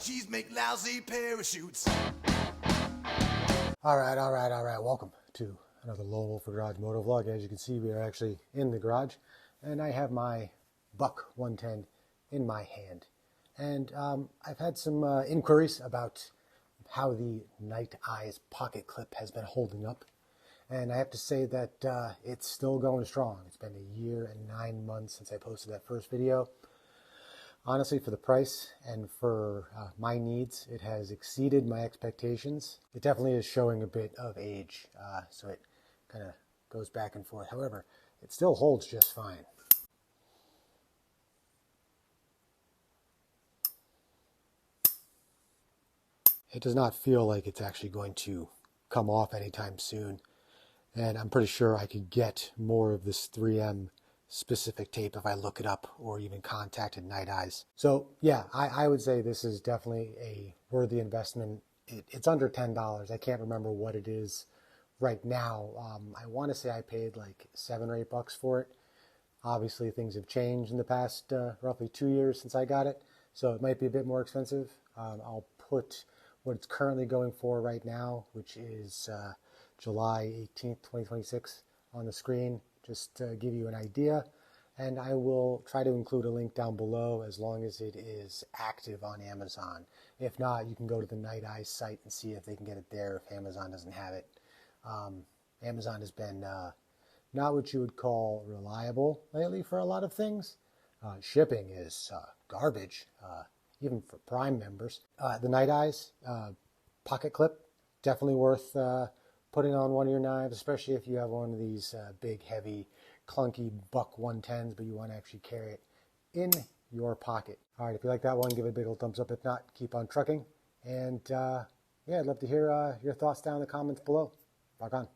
Cheese make lousy parachutes. All right. Welcome to another Lone Wolf Garage Moto Vlog. As you can see, we are actually in the garage, and I have my Buck 110 in my hand. And I've had some inquiries about how the Nite Ize HipCLip has been holding up. And I have to say that it's still going strong. It's been a year and 9 months since I posted that first video. Honestly, for the price and for my needs, it has exceeded my expectations. It definitely is showing a bit of age, so it kind of goes back and forth. However, it still holds just fine. It does not feel like it's actually going to come off anytime soon, and I'm pretty sure I could get more of this 3M specific tape if I look it up or even contacted Nite Ize. So yeah, I would say this is definitely a worthy investment. It's under $10. I can't remember what it is right now. I want to say I paid like $7 or $8 for it. Obviously things have changed in the past roughly 2 years since I got it, so it might be a bit more expensive. I'll put what it's currently going for right now, which is July 18th, 2026 on the screen, just to give you an idea. And I will try to include a link down below as long as it is active on Amazon. If not, you can go to the Nite Ize site and see if they can get it there if Amazon doesn't have it. Amazon has been not what you would call reliable lately for a lot of things. Shipping is garbage, even for Prime members. The Nite Ize HipCLip, definitely worth putting on one of your knives, especially if you have one of these big, heavy, clunky Buck 110s, but you want to actually carry it in your pocket. All right, if you like that one, give it a big old thumbs up. If not, keep on trucking. And yeah, I'd love to hear your thoughts down in the comments below. Rock on.